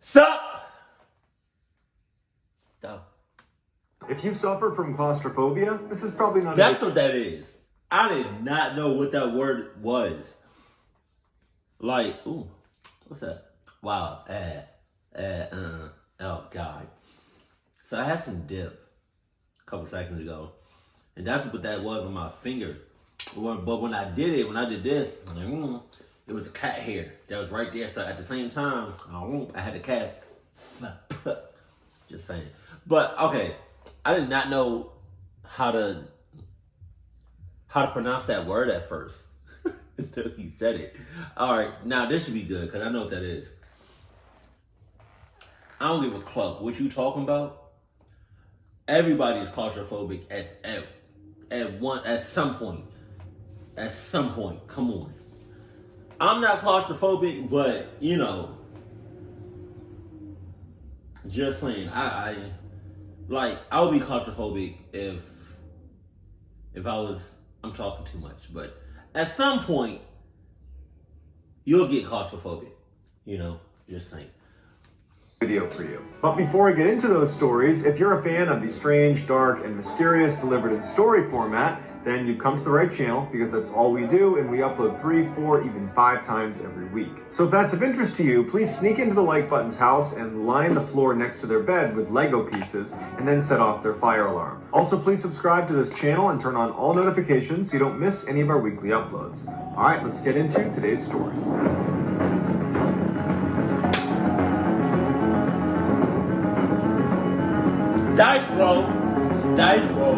Sup? Duh. If you suffer from claustrophobia, this is probably not. That's what that is. I did not know what that word was. Like, ooh, what's that? Wow, oh God. So I had some dip a couple seconds ago, and that's what that was on my finger. But when I did it, when I did this, it was a cat hair that was right there. So at the same time, I had a cat. Just saying. But okay, I did not know how to pronounce that word at first until he said it. All right, now this should be good because I know what that is. I don't give a cluck what you talking about. Everybody is claustrophobic at some point. At some point, come on. I'm not claustrophobic, but you know, just saying. I would be claustrophobic if I'm talking too much, but at some point you'll get claustrophobic. You know, just saying. Video for you. But before I get into those stories, if you're a fan of the strange, dark, and mysterious delivered in story format, then you've come to the right channel because that's all we do, and we upload 3, 4, even 5 times every week. So if that's of interest to you, please sneak into the like button's house and line the floor next to their bed with Lego pieces and then set off their fire alarm. Also, please subscribe to this channel and turn on all notifications so you don't miss any of our weekly uploads. All right, let's get into today's stories. Dice roll. Dice roll.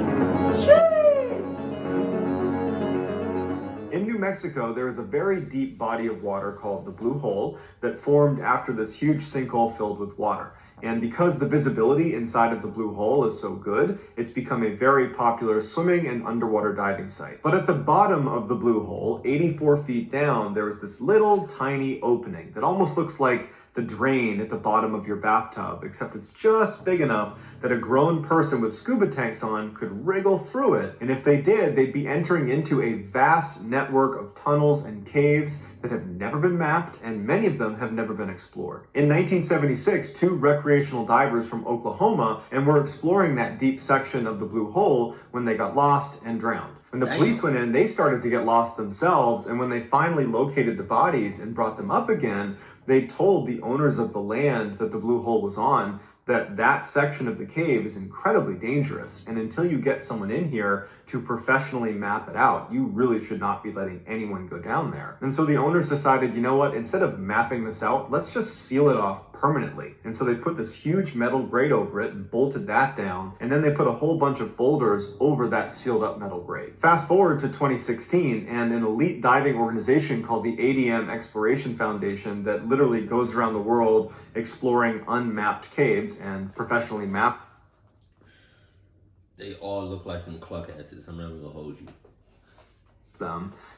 In New Mexico, there is a very deep body of water called the Blue Hole that formed after this huge sinkhole filled with water. And because the visibility inside of the Blue Hole is so good, it's become a very popular swimming and underwater diving site. But at the bottom of the Blue Hole, 84 feet down, there is this little tiny opening that almost looks like the drain at the bottom of your bathtub, except it's just big enough that a grown person with scuba tanks on could wriggle through it. And if they did, they'd be entering into a vast network of tunnels and caves that have never been mapped, and many of them have never been explored. In 1976, 2 recreational divers from Oklahoma were exploring that deep section of the Blue Hole when they got lost and drowned. When the police went in, they started to get lost themselves, and when they finally located the bodies and brought them up again, they told the owners of the land that the Blue Hole was on that section of the cave is incredibly dangerous, and until you get someone in here to professionally map it out, you really should not be letting anyone go down there. And so the owners decided, you know what, instead of mapping this out, let's just seal it off permanently. And so they put this huge metal grate over it and bolted that down, and then they put a whole bunch of boulders over that sealed up metal grate. Fast forward to 2016, and an elite diving organization called the ADM Exploration Foundation that literally goes around the world exploring unmapped caves and professionally mapped. They all look like some cluck asses. I'm not even gonna hold you.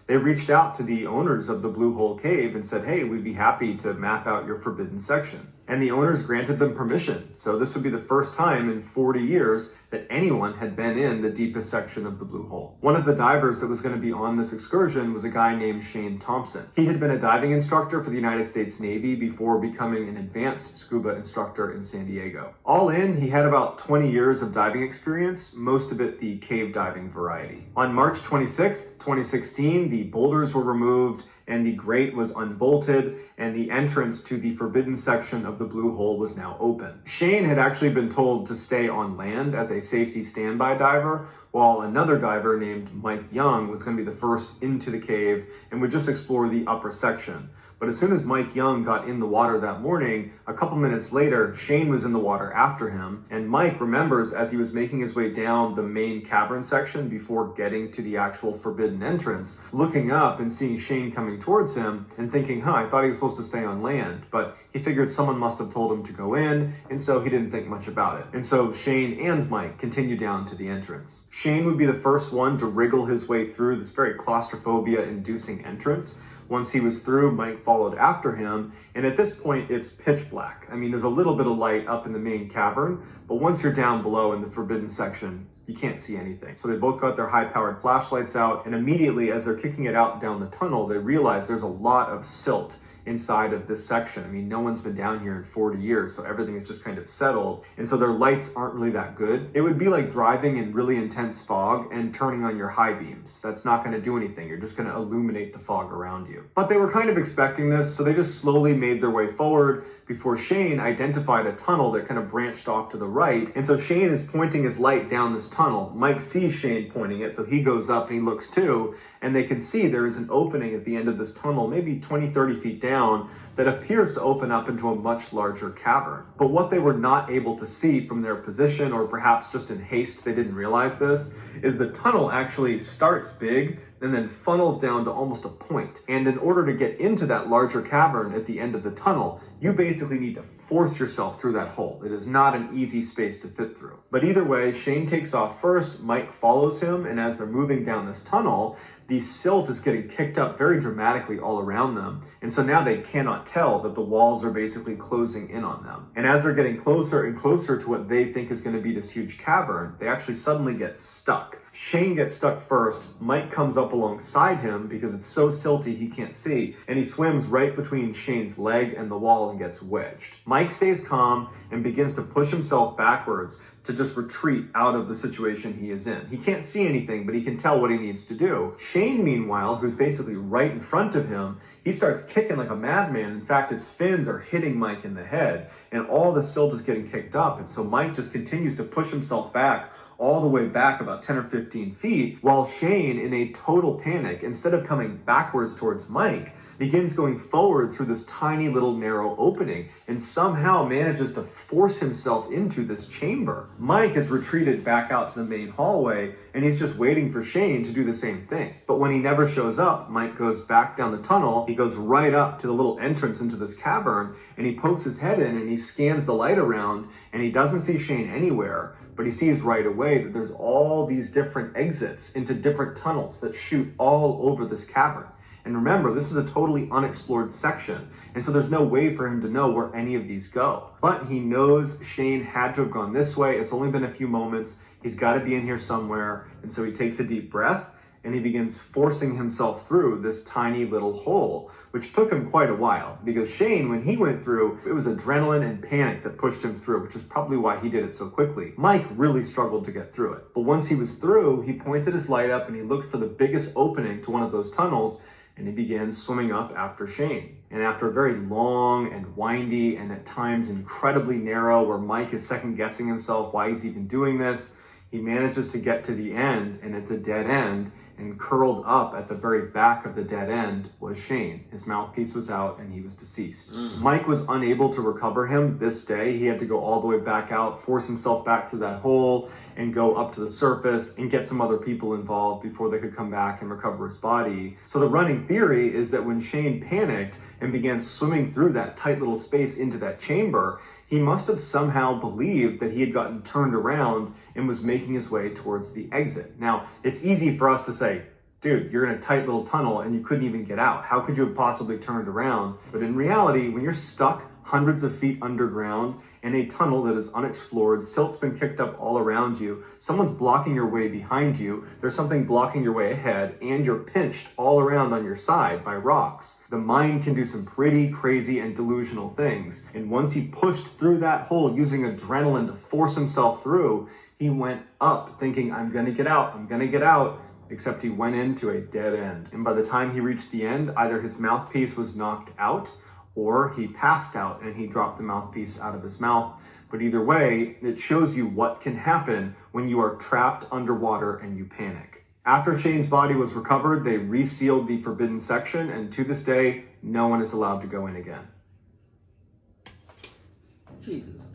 They reached out to the owners of the Blue Hole Cave and said, hey, we'd be happy to map out your forbidden section. And the owners granted them permission. So this would be the first time in 40 years that anyone had been in the deepest section of the Blue Hole. One of the divers that was going to be on this excursion was a guy named Shane Thompson. He had been a diving instructor for the United States Navy before becoming an advanced scuba instructor in San Diego. All in, he had about 20 years of diving experience, most of it the cave diving variety. On March 26th, 2016, the boulders were removed and the grate was unbolted, and the entrance to the forbidden section of the Blue Hole was now open. Shane had actually been told to stay on land as a safety standby diver, while another diver named Mike Young was going to be the first into the cave and would just explore the upper section. But as soon as Mike Young got in the water that morning, a couple minutes later, Shane was in the water after him. And Mike remembers as he was making his way down the main cavern section before getting to the actual forbidden entrance, looking up and seeing Shane coming towards him and thinking, I thought he was supposed to stay on land. But he figured someone must have told him to go in, and so he didn't think much about it. And so Shane and Mike continued down to the entrance. Shane would be the first one to wriggle his way through this very claustrophobia-inducing entrance. Once he was through, Mike followed after him, and at this point, it's pitch black. I mean, there's a little bit of light up in the main cavern, but once you're down below in the forbidden section, you can't see anything. So they both got their high-powered flashlights out, and immediately as they're kicking it out down the tunnel, they realize there's a lot of silt inside of this section. I mean, no one's been down here in 40 years, so everything is just kind of settled. And so their lights aren't really that good. It would be like driving in really intense fog and turning on your high beams. That's not going to do anything. You're just going to illuminate the fog around you. But they were kind of expecting this, so they just slowly made their way forward before Shane identified a tunnel that kind of branched off to the right. And so Shane is pointing his light down this tunnel. Mike sees Shane pointing it, so he goes up and he looks too, and they can see there is an opening at the end of this tunnel, maybe 20, 30 feet down, that appears to open up into a much larger cavern. But what they were not able to see from their position, or perhaps just in haste they didn't realize this, is the tunnel actually starts big and then funnels down to almost a point. And in order to get into that larger cavern at the end of the tunnel, you basically need to force yourself through that hole. It is not an easy space to fit through. But either way, Shane takes off first, Mike follows him, and as they're moving down this tunnel, the silt is getting kicked up very dramatically all around them. And so now they cannot tell that the walls are basically closing in on them. And as they're getting closer and closer to what they think is going to be this huge cavern, they actually suddenly get stuck. Shane gets stuck first, Mike comes up alongside him because it's so silty he can't see, and he swims right between Shane's leg and the wall and gets wedged. Mike stays calm and begins to push himself backwards to just retreat out of the situation he is in. He can't see anything, but he can tell what he needs to do. Shane, meanwhile, who's basically right in front of him, he starts kicking like a madman. In fact, his fins are hitting Mike in the head, and all the silt is getting kicked up, and so Mike just continues to push himself back all the way back about 10 or 15 feet, while Shane, in a total panic, instead of coming backwards towards Mike, begins going forward through this tiny little narrow opening and somehow manages to force himself into this chamber. Mike has retreated back out to the main hallway and he's just waiting for Shane to do the same thing. But when he never shows up, Mike goes back down the tunnel, he goes right up to the little entrance into this cavern and he pokes his head in and he scans the light around and he doesn't see Shane anywhere. But he sees right away that there's all these different exits into different tunnels that shoot all over this cavern. And remember, this is a totally unexplored section, and so there's no way for him to know where any of these go. But he knows Shane had to have gone this way. It's only been a few moments. He's got to be in here somewhere. And so he takes a deep breath and he begins forcing himself through this tiny little hole, which took him quite a while because Shane, when he went through, it was adrenaline and panic that pushed him through, which is probably why he did it so quickly. Mike really struggled to get through it. But once he was through, he pointed his light up and he looked for the biggest opening to one of those tunnels and he began swimming up after Shane. And after a very long and windy and at times incredibly narrow, where Mike is second guessing himself why he's even doing this, he manages to get to the end, and it's a dead end, and curled up at the very back of the dead end was Shane. His mouthpiece was out and he was deceased. Mike was unable to recover him this day. He had to go all the way back out, force himself back through that hole and go up to the surface and get some other people involved before they could come back and recover his body. So the running theory is that when Shane panicked and began swimming through that tight little space into that chamber, he must have somehow believed that he had gotten turned around and was making his way towards the exit. Now, it's easy for us to say, dude, you're in a tight little tunnel and you couldn't even get out. How could you have possibly turned around? But in reality, when you're stuck hundreds of feet underground in a tunnel that is unexplored, silt's been kicked up all around you, someone's blocking your way behind you, there's something blocking your way ahead, and you're pinched all around on your side by rocks. The mind can do some pretty crazy and delusional things. And once he pushed through that hole using adrenaline to force himself through, he went up thinking, I'm gonna get out, I'm gonna get out. Except he went into a dead end. And by the time he reached the end, either his mouthpiece was knocked out or he passed out and he dropped the mouthpiece out of his mouth. But either way, it shows you what can happen when you are trapped underwater and you panic. After Shane's body was recovered, they resealed the forbidden section, and to this day, no one is allowed to go in again. Jesus.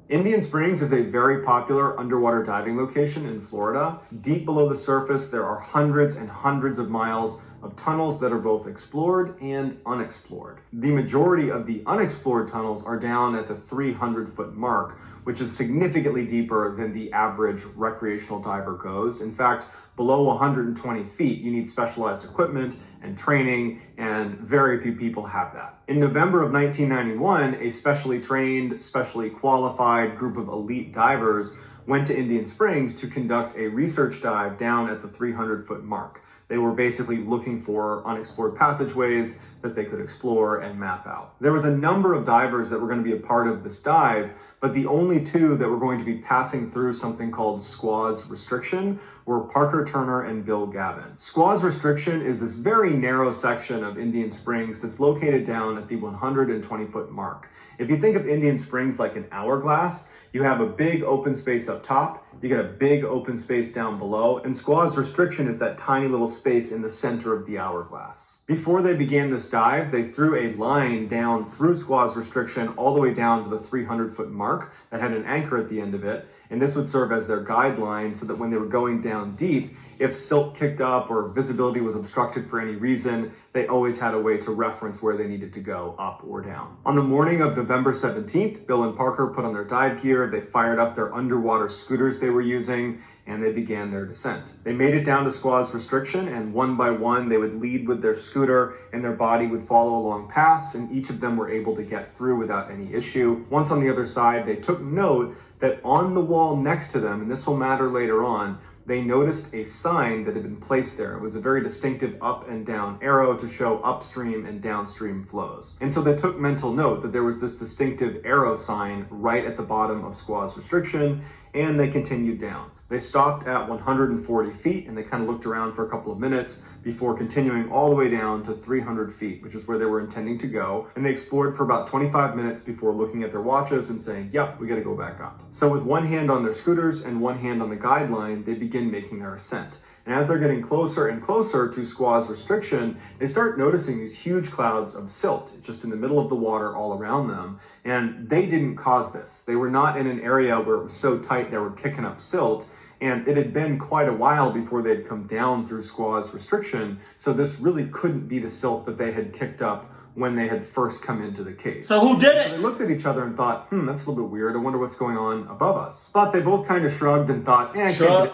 Indian Springs is a very popular underwater diving location in Florida. Deep below the surface, there are hundreds and hundreds of miles of tunnels that are both explored and unexplored. The majority of the unexplored tunnels are down at the 300-foot mark, which is significantly deeper than the average recreational diver goes. In fact, below 120 feet, you need specialized equipment and training, and very few people have that. In November of 1991, a specially trained, specially qualified group of elite divers went to Indian Springs to conduct a research dive down at the 300-foot mark. They were basically looking for unexplored passageways that they could explore and map out. There was a number of divers that were going to be a part of this dive, but the only two that were going to be passing through something called squaw's restriction were Parker Turner and Bill Gavin. Squaw's restriction is this very narrow section of Indian Springs that's located down at the 120-foot mark. If you think of Indian Springs like an hourglass, you have a big open space up top, you get a big open space down below, and squaw's restriction is that tiny little space in the center of the hourglass. Before they began this dive, they threw a line down through squaw's restriction all the way down to the 300-foot mark that had an anchor at the end of it, and this would serve as their guideline so that when they were going down deep, if silt kicked up or visibility was obstructed for any reason, they always had a way to reference where they needed to go, up or down. On the morning of November 17th, Bill and Parker put on their dive gear, they fired up their underwater scooters they were using, and they began their descent. They made it down to squaw's restriction, and one by one they would lead with their scooter and their body would follow along paths, and each of them were able to get through without any issue. Once on the other side, they took note that on the wall next to them, and this will matter later on, they noticed a sign that had been placed there. It was a very distinctive up and down arrow to show upstream and downstream flows. And so they took mental note that there was this distinctive arrow sign right at the bottom of squaw's restriction, and they continued down. They stopped at 140 feet and they kind of looked around for a couple of minutes before continuing all the way down to 300 feet, which is where they were intending to go. And they explored for about 25 minutes before looking at their watches and saying, yep, we got to go back up. So with one hand on their scooters and one hand on the guideline, they begin making their ascent. And as they're getting closer and closer to squaw's restriction, they start noticing these huge clouds of silt just in the middle of the water all around them. And they didn't cause this. They were not in an area where it was so tight they were kicking up silt. And it had been quite a while before they had come down through squaw's restriction. So this really couldn't be the silt that they had kicked up when they had first come into the cave. So who did it? So they looked at each other and thought, that's a little bit weird. I wonder what's going on above us. But they both kind of shrugged and thought, Shrug,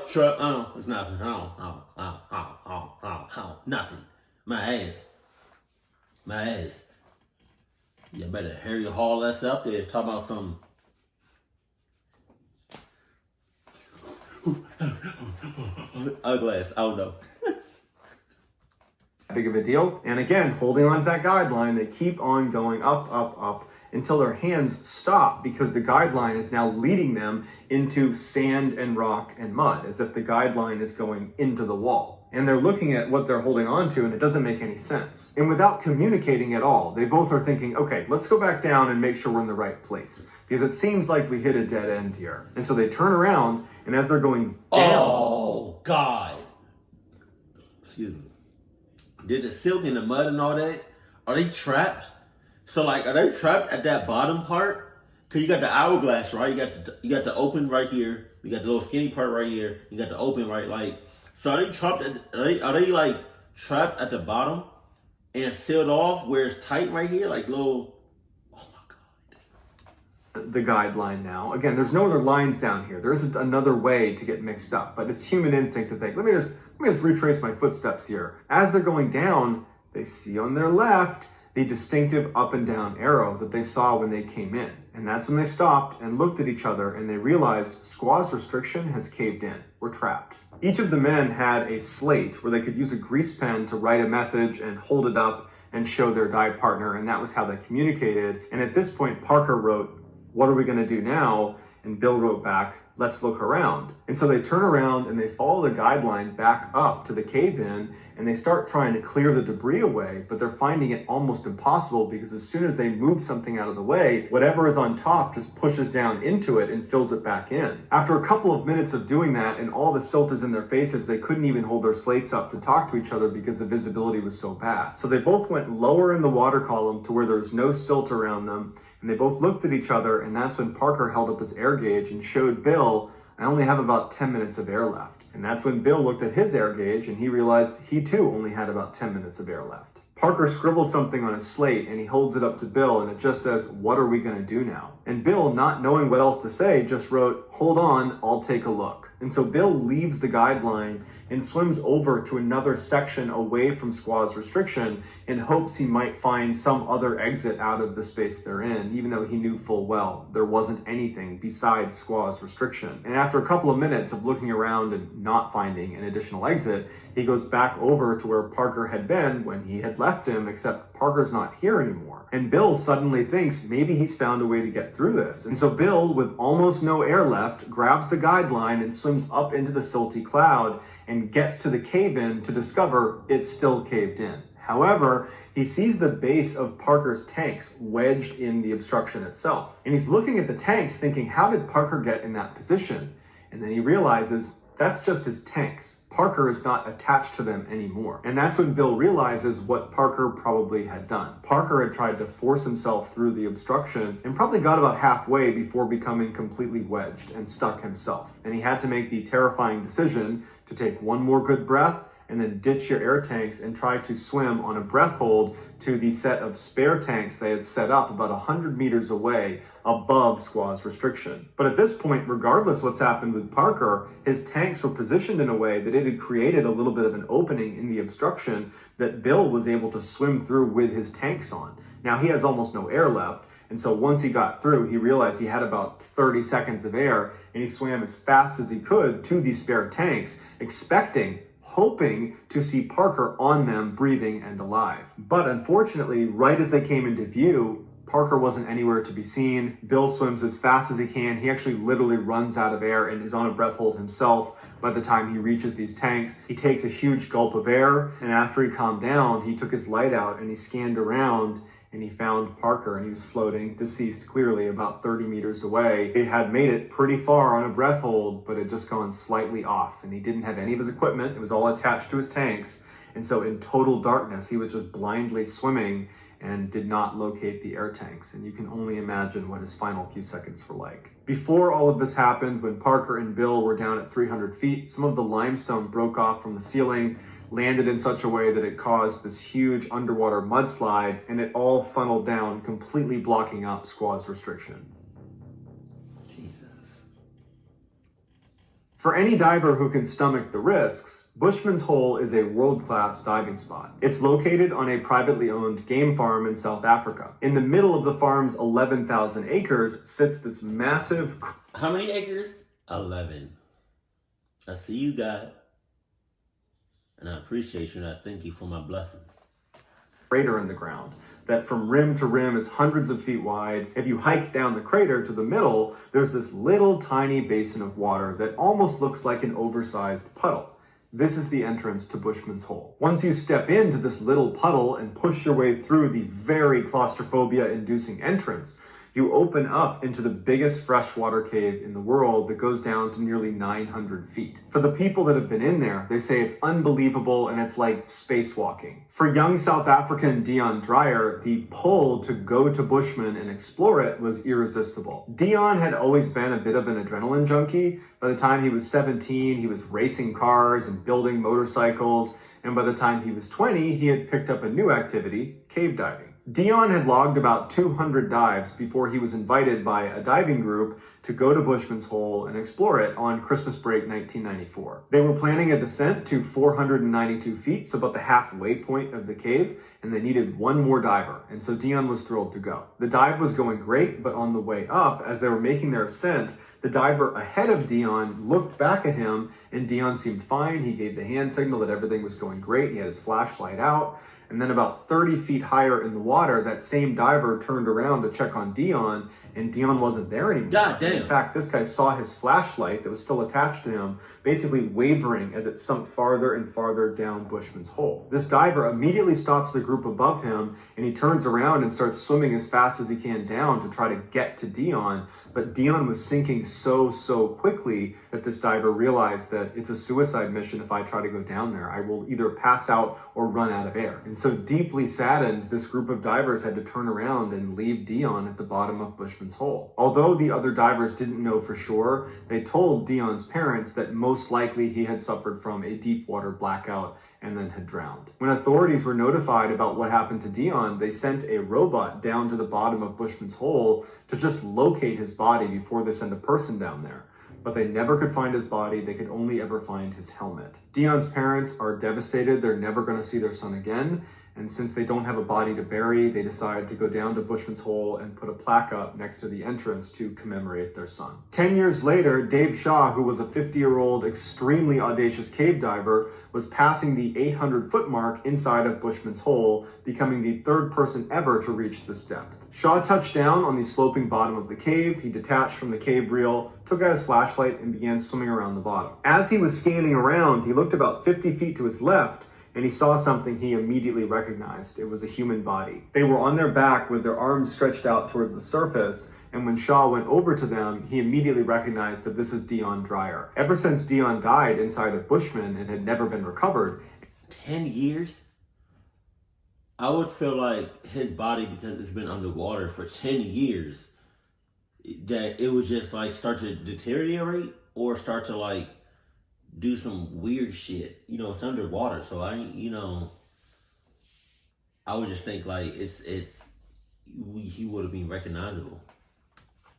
it's nothing. Nothing. My ass. You better hurry your haul ass up there. Talk about some. Ugly. I don't know. Big of a deal. And again, holding on to that guideline, they keep on going up, up, up until their hands stop because the guideline is now leading them into sand and rock and mud, as if the guideline is going into the wall. And they're looking at what they're holding on to and it doesn't make any sense. And without communicating at all, they both are thinking, okay, let's go back down and make sure we're in the right place, because it seems like we hit a dead end here. And so they turn around, and as they're going down... Oh, God. Excuse me. Did the silk and the mud and all that, are they trapped? So, like, are they trapped at that bottom part? Because you got the hourglass, right? You got the open right here. You got the little skinny part right here. You got the open right, like... So are they trapped are they like trapped at the bottom and sealed off where it's tight right here? Like little... Oh, my God. The guideline now. Again, there's no other lines down here. There isn't another way to get mixed up, but it's human instinct to think, let me just retrace my footsteps here. As they're going down, they see on their left the distinctive up and down arrow that they saw when they came in. And that's when they stopped and looked at each other and they realized squaw's restriction has caved in. We're trapped. Each of the men had a slate where they could use a grease pen to write a message and hold it up and show their dive partner, and that was how they communicated. And at this point, Parker wrote, "What are we going to do now?" And Bill wrote back, "Let's look around." And so they turn around and they follow the guideline back up to the cave-in and they start trying to clear the debris away, but they're finding it almost impossible because as soon as they move something out of the way, whatever is on top just pushes down into it and fills it back in. After a couple of minutes of doing that and all the silt is in their faces, they couldn't even hold their slates up to talk to each other because the visibility was so bad. So they both went lower in the water column to where there was no silt around them, and they both looked at each other, and that's when Parker held up his air gauge and showed Bill, "I only have about 10 minutes of air left." And that's when Bill looked at his air gauge and he realized he too only had about 10 minutes of air left. Parker scribbles something on his slate and he holds it up to Bill and it just says, "What are we going to do now?" And Bill, not knowing what else to say, just wrote, "Hold on, I'll take a look." And so Bill leaves the guideline and swims over to another section away from squaw's restriction in hopes he might find some other exit out of the space they're in, even though he knew full well there wasn't anything besides squaw's restriction. And after a couple of minutes of looking around and not finding an additional exit, he goes back over to where Parker had been when he had left him, except Parker's not here anymore. And Bill suddenly thinks maybe he's found a way to get through this. And so Bill, with almost no air left, grabs the guideline and swims up into the silty cloud and gets to the cave-in to discover it's still caved in. However, he sees the base of Parker's tanks wedged in the obstruction itself. And he's looking at the tanks thinking, how did Parker get in that position? And then he realizes that's just his tanks. Parker is not attached to them anymore. And that's when Bill realizes what Parker probably had done. Parker had tried to force himself through the obstruction and probably got about halfway before becoming completely wedged and stuck himself. And he had to make the terrifying decision to take one more good breath and then ditch your air tanks and try to swim on a breath hold to the set of spare tanks they had set up about 100 meters away above squaw's restriction. But at this point, regardless what's happened with Parker, his tanks were positioned in a way that it had created a little bit of an opening in the obstruction that Bill was able to swim through with his tanks on. Now he has almost no air left, and so once he got through, he realized he had about 30 seconds of air, and he swam as fast as he could to these spare tanks, hoping to see Parker on them, breathing and alive. But unfortunately, right as they came into view, Parker wasn't anywhere to be seen. Bill swims as fast as he can. He actually literally runs out of air and is on a breath hold himself by the time he reaches these tanks. He takes a huge gulp of air, and after he calmed down, he took his light out and he scanned around and he found Parker, and he was floating, deceased, clearly about 30 meters away. He had made it pretty far on a breath hold, but had just gone slightly off, and he didn't have any of his equipment. It was all attached to his tanks, and so in total darkness, he was just blindly swimming and did not locate the air tanks, and you can only imagine what his final few seconds were like. Before all of this happened, when Parker and Bill were down at 300 feet, some of the limestone broke off from the ceiling, landed in such a way that it caused this huge underwater mudslide, and it all funneled down, completely blocking up squaw's restriction. Jesus. For any diver who can stomach the risks, Bushman's Hole is a world-class diving spot. It's located on a privately owned game farm in South Africa. In the middle of the farm's 11,000 acres sits this massive... How many acres? 11. I see you, God. And I appreciate you, and I thank you for my blessings. Crater in the ground that from rim to rim is hundreds of feet wide. If you hike down the crater to the middle, there's this little tiny basin of water that almost looks like an oversized puddle. This is the entrance to Bushman's Hole. Once you step into this little puddle and push your way through the very claustrophobia-inducing entrance, you open up into the biggest freshwater cave in the world that goes down to nearly 900 feet. For the people that have been in there, they say it's unbelievable and it's like spacewalking. For young South African Dion Dreyer, the pull to go to Bushman and explore it was irresistible. Dion had always been a bit of an adrenaline junkie. By the time he was 17, he was racing cars and building motorcycles. And by the time he was 20, he had picked up a new activity, cave diving. Dion had logged about 200 dives before he was invited by a diving group to go to Bushman's Hole and explore it on Christmas break 1994. They were planning a descent to 492 feet, so about the halfway point of the cave, and they needed one more diver, and so Dion was thrilled to go. The dive was going great, but on the way up, as they were making their ascent, the diver ahead of Dion looked back at him, and Dion seemed fine. He gave the hand signal that everything was going great. He had his flashlight out. And then about 30 feet higher in the water, that same diver turned around to check on Dion, and Dion wasn't there anymore. God damn. In fact, this guy saw his flashlight that was still attached to him, basically wavering as it sunk farther and farther down Bushman's Hole. This diver immediately stops the group above him, and he turns around and starts swimming as fast as he can down to try to get to Dion. But Dion was sinking so quickly that this diver realized that it's a suicide mission if I try to go down there. I will either pass out or run out of air. And so deeply saddened, this group of divers had to turn around and leave Dion at the bottom of Bushman's Hole. Although the other divers didn't know for sure, they told Dion's parents that most likely he had suffered from a deep water blackout and then had drowned. When authorities were notified about what happened to Dion, they sent a robot down to the bottom of Bushman's Hole to just locate his body before they sent a person down there. but they never could find his body. They could only ever find his helmet. Dion's parents are devastated. They're never going to see their son again. And since they don't have a body to bury, they decide to go down to Bushman's Hole and put a plaque up next to the entrance to commemorate their son. 10 years later, Dave Shaw, who was a 50-year-old extremely audacious cave diver, was passing the 800-foot mark inside of Bushman's Hole, becoming the third person ever to reach this depth. Shaw touched down on the sloping bottom of the cave. He detached from the cave reel, took out his flashlight, and began swimming around the bottom. As he was scanning around, he looked about 50 feet to his left, and he saw something he immediately recognized. It was a human body. They were on their back with their arms stretched out towards the surface, and when Shaw went over to them, he immediately recognized that this is Dion Dreyer. Ever since Dion died inside of Bushman and had never been recovered. 10 years? I would feel like his body, because it's been underwater for 10 years, that it would just like start to deteriorate or start to like do some weird shit. You know, it's underwater, so I would just think like he would have been recognizable.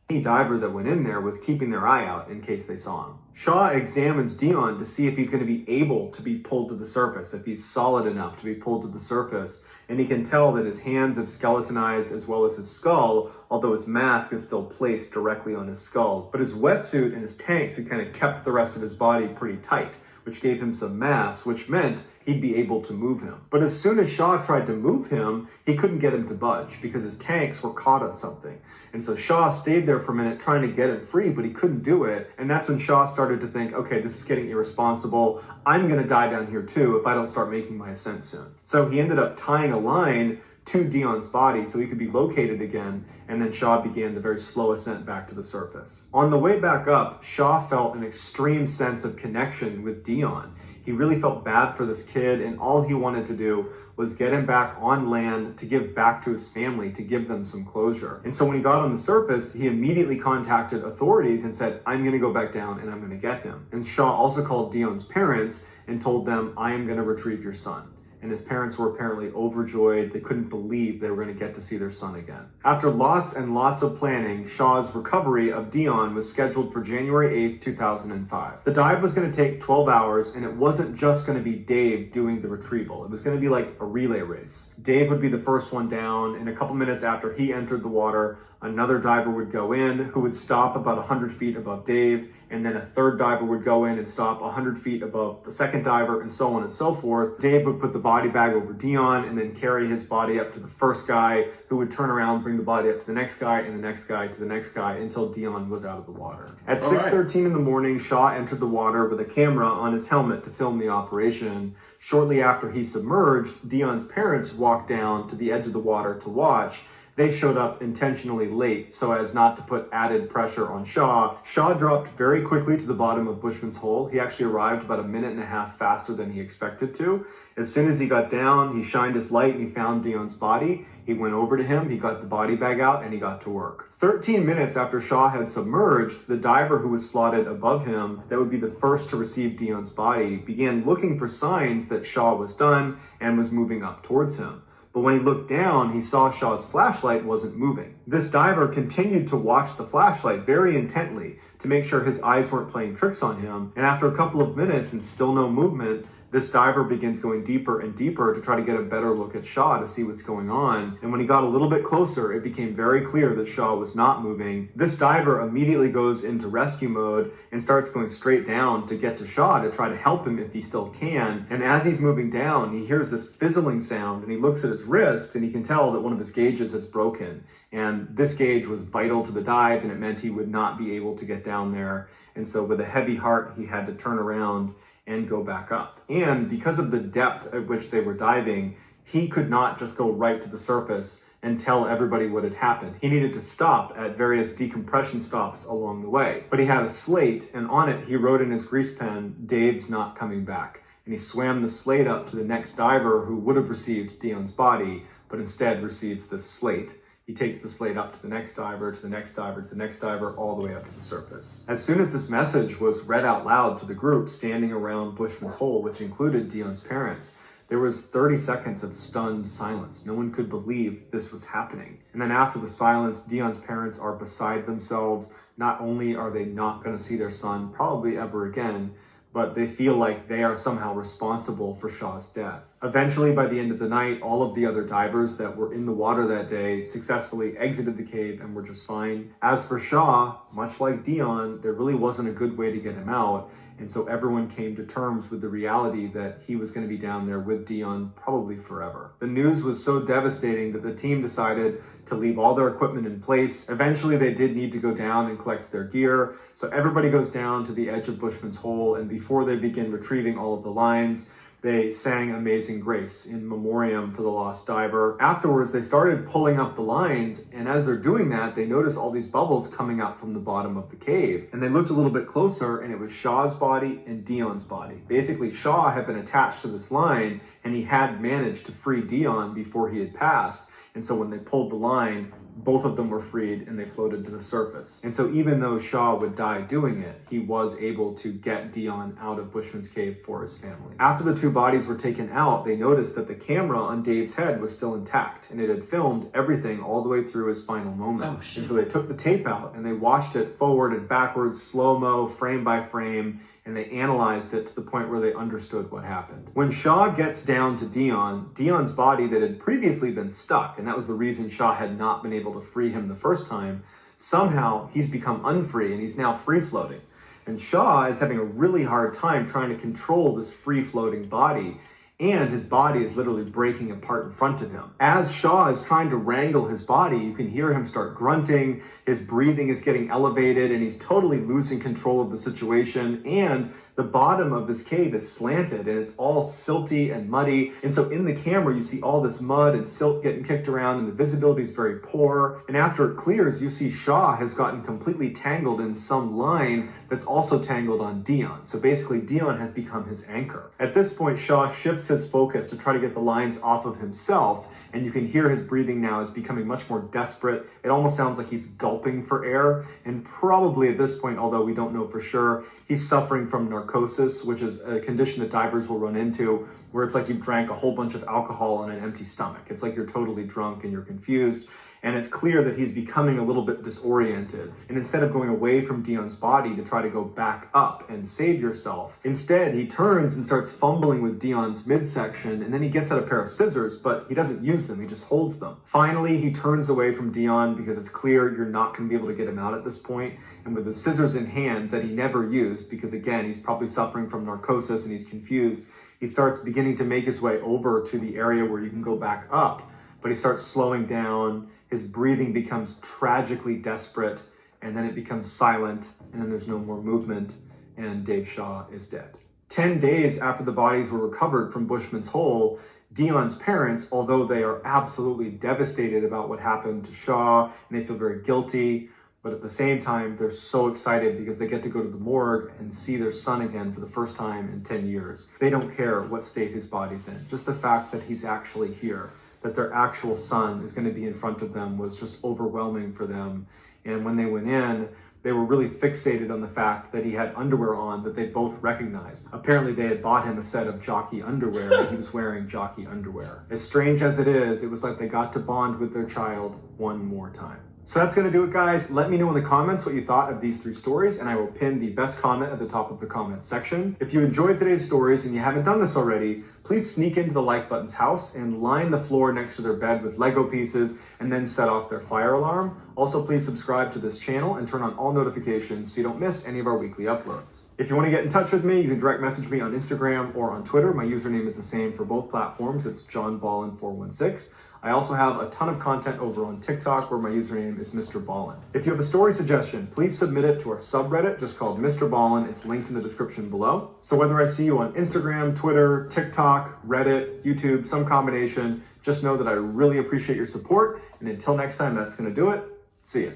Any diver that went in there was keeping their eye out in case they saw him. Shaw examines Dion to see if he's going to be able to be pulled to the surface, if he's solid enough to be pulled to the surface, and he can tell that his hands have skeletonized as well as his skull, although his mask is still placed directly on his skull. But his wetsuit and his tanks had kind of kept the rest of his body pretty tight, which gave him some mass, which meant he'd be able to move him. But as soon as Shaw tried to move him, he couldn't get him to budge because his tanks were caught on something. And so Shaw stayed there for a minute trying to get him free, but he couldn't do it. And that's when Shaw started to think, okay, this is getting irresponsible. I'm gonna die down here too if I don't start making my ascent soon. So he ended up tying a line to Dion's body so he could be located again, and then Shaw began the very slow ascent back to the surface. On the way back up, Shaw felt an extreme sense of connection with Dion. He really felt bad for this kid, and all he wanted to do was get him back on land to give back to his family, to give them some closure. And so when he got on the surface, he immediately contacted authorities and said, I'm gonna go back down and I'm gonna get him. And Shaw also called Dion's parents and told them, I am gonna retrieve your son. And his parents were apparently overjoyed. They couldn't believe they were going to get to see their son again. After lots and lots of planning, Shaw's recovery of Dion was scheduled for January 8th, 2005. The dive was going to take 12 hours, and it wasn't just going to be Dave doing the retrieval. It was going to be like a relay race. Dave would be the first one down, and a couple minutes after he entered the water, another diver would go in who would stop about 100 feet above Dave, and then a third diver would go in and stop 100 feet above the second diver, and so on and so forth. Dave would put the body bag over Dion and then carry his body up to the first guy, who would turn around, bring the body up to the next guy, and the next guy to the next guy until Dion was out of the water. At 6:13 in the morning, Shaw entered the water with a camera on his helmet to film the operation. Shortly after he submerged, Dion's parents walked down to the edge of the water to watch. They showed up intentionally late so as not to put added pressure on Shaw. Shaw dropped very quickly to the bottom of Bushman's Hole. He actually arrived about a minute and a half faster than he expected to. As soon as he got down, he shined his light and he found Dion's body. He went over to him, he got the body bag out, and he got to work. 13 minutes after Shaw had submerged, the diver who was slotted above him, that would be the first to receive Dion's body, began looking for signs that Shaw was done and was moving up towards him. But when he looked down, he saw Shaw's flashlight wasn't moving. This diver continued to watch the flashlight very intently to make sure his eyes weren't playing tricks on him. And after a couple of minutes and still no movement, this diver begins going deeper and deeper to try to get a better look at Shaw to see what's going on. And when he got a little bit closer, it became very clear that Shaw was not moving. This diver immediately goes into rescue mode and starts going straight down to get to Shaw to try to help him if he still can. And as he's moving down, he hears this fizzling sound and he looks at his wrist and he can tell that one of his gauges has broken. And this gauge was vital to the dive, and it meant he would not be able to get down there. And so with a heavy heart, he had to turn around and go back up. And because of the depth at which they were diving, he could not just go right to the surface and tell everybody what had happened. He needed to stop at various decompression stops along the way. But he had a slate, and on it he wrote in his grease pen, "Dave's not coming back." And he swam the slate up to the next diver who would have received Dion's body, but instead receives this slate. He takes the slate up to the next diver, to the next diver, to the next diver, all the way up to the surface. As soon as this message was read out loud to the group standing around Bushman's Hole, which included Dion's parents, there was 30 seconds of stunned silence. No one could believe this was happening. And then after the silence, Dion's parents are beside themselves. not only are they not going to see their son probably ever again, but they feel like they are somehow responsible for Shaw's death. Eventually, by the end of the night, all of the other divers that were in the water that day successfully exited the cave and were just fine. As for Shaw, much like Dion, there really wasn't a good way to get him out. And so everyone came to terms with the reality that he was going to be down there with Dion probably forever. The news was so devastating that the team decided to leave all their equipment in place. Eventually, they did need to go down and collect their gear. So everybody goes down to the edge of Bushman's Hole, and before they begin retrieving all of the lines, they sang Amazing Grace in memoriam for the lost diver. Afterwards, they started pulling up the lines, and as they're doing that, they noticed all these bubbles coming up from the bottom of the cave. And they looked a little bit closer, and it was Shaw's body and Dion's body. Basically, Shaw had been attached to this line, and he had managed to free Dion before he had passed. And so when they pulled the line, both of them were freed and they floated to the surface. And so even though Shaw would die doing it, he was able to get Dion out of Bushman's cave for his family. After the two bodies were taken out, they noticed that the camera on Dave's head was still intact, and it had filmed everything all the way through his final moments. Oh, shit. And so they took the tape out and they watched it forward and backwards, slow-mo, frame by frame, and they analyzed it to the point where they understood what happened. When Shaw gets down to Dion, Dion's body that had previously been stuck, and that was the reason Shaw had not been able to free him the first time, somehow he's become unfree and he's now free-floating. And Shaw is having a really hard time trying to control this free-floating body, and his body is literally breaking apart in front of him. As Shaw is trying to wrangle his body, you can hear him start grunting, his breathing is getting elevated, and he's totally losing control of the situation, and the bottom of this cave is slanted, and it's all silty and muddy, and so in the camera you see all this mud and silt getting kicked around, and the visibility is very poor, and after it clears, you see Shaw has gotten completely tangled in some line that's also tangled on Dion. So basically, Dion has become his anchor. At this point, Shaw shifts his focus to try to get the lines off of himself, and you can hear his breathing now is becoming much more desperate. It almost sounds like he's gulping for air, and probably at this point, although we don't know for sure, he's suffering from narcosis, which is a condition that divers will run into, where it's like you drank a whole bunch of alcohol on an empty stomach. It's like you're totally drunk and you're confused. And it's clear that he's becoming a little bit disoriented. And instead of going away from Dion's body to try to go back up and save yourself, instead he turns and starts fumbling with Dion's midsection, and then he gets out a pair of scissors, but he doesn't use them, he just holds them. Finally, he turns away from Dion because it's clear you're not going to be able to get him out at this point. And with the scissors in hand that he never used, because again, he's probably suffering from narcosis and he's confused, he starts beginning to make his way over to the area where you can go back up, but he starts slowing down. His breathing becomes tragically desperate, and then it becomes silent, and then there's no more movement, and Dave Shaw is dead. 10 days after the bodies were recovered from Bushman's Hole, Dion's parents, although they are absolutely devastated about what happened to Shaw, and they feel very guilty, but at the same time, they're so excited because they get to go to the morgue and see their son again for the first time in 10 years. They don't care what state his body's in. Just the fact that he's actually here, that their actual son is going to be in front of them, was just overwhelming for them. And when they went in, they were really fixated on the fact that he had underwear on that they both recognized. Apparently they had bought him a set of jockey underwear and he was wearing jockey underwear. As strange as it is, it was like they got to bond with their child one more time. So that's going to do it, guys. Let me know in the comments what you thought of these 3 stories, and I will pin the best comment at the top of the comment section. If you enjoyed today's stories and you haven't done this already, please sneak into the like button's house and line the floor next to their bed with Lego pieces and then set off their fire alarm. Also, please subscribe to this channel and turn on all notifications so you don't miss any of our weekly uploads. If you want to get in touch with me, you can direct message me on Instagram or on Twitter. My username is the same for both platforms. It's JohnBallen416. I also have a ton of content over on TikTok where my username is Mr. Ballen. If you have a story suggestion, please submit it to our subreddit just called Mr. Ballen. It's linked in the description below. So whether I see you on Instagram, Twitter, TikTok, Reddit, YouTube, some combination, just know that I really appreciate your support. And until next time, that's going to do it. See ya.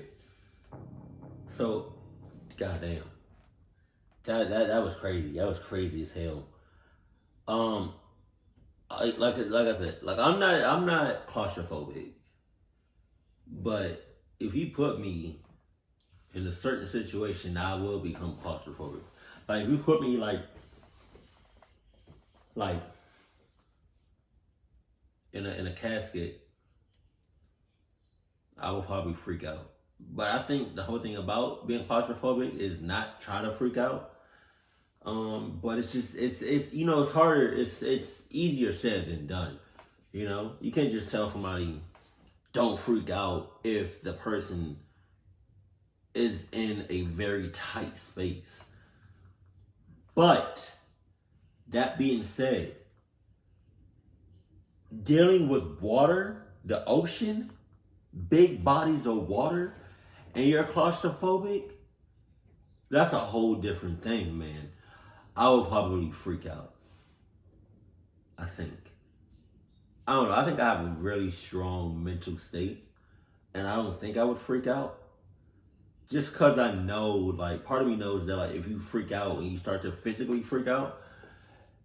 So, goddamn. That was crazy. That was crazy as hell. Like I said, like I'm not claustrophobic, but if you put me in a certain situation, I will become claustrophobic. Like if you put me like in a casket, I will probably freak out. But I think the whole thing about being claustrophobic is not trying to freak out. But it's just it's you know, it's harder. It's easier said than done. You know, you can't just tell somebody don't freak out if the person is in a very tight space. But that being said, dealing with water, the ocean, big bodies of water, and you're claustrophobic, that's a whole different thing, man. I would probably freak out. I think. I don't know. I think I have a really strong mental state, and I don't think I would freak out. Just because I know, like, part of me knows that, like, if you freak out and you start to physically freak out,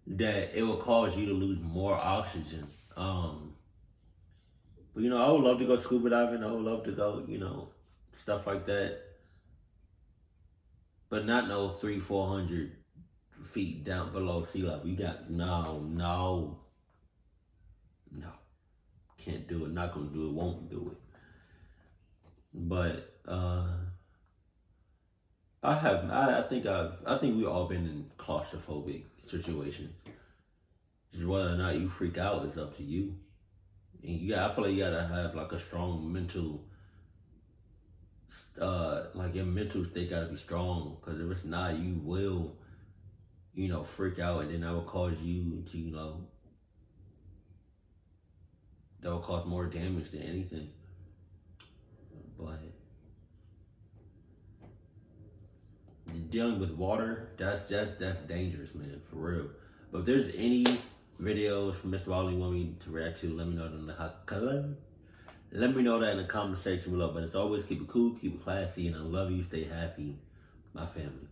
that it will cause you to lose more oxygen. But, you know, I would love to go scuba diving. I would love to go, you know, stuff like that. But not no 300-400 feet down below sea level. You got, no. Can't do it. Not gonna do it. Won't do it. But, I think we've all been in claustrophobic situations. Just whether or not you freak out is up to you. And I feel like you gotta have like a strong mental, like your mental state gotta be strong. Because if it's not, you will, you know, freak out, and then that will cause you to, you know, that will cause more damage than anything. But dealing with water, that's dangerous, man, for real. But if there's any videos from Mr. Ballen you want me to react to, let me know that in the comment section below. But as always, keep it cool, keep it classy, and I love you. Stay happy, my family.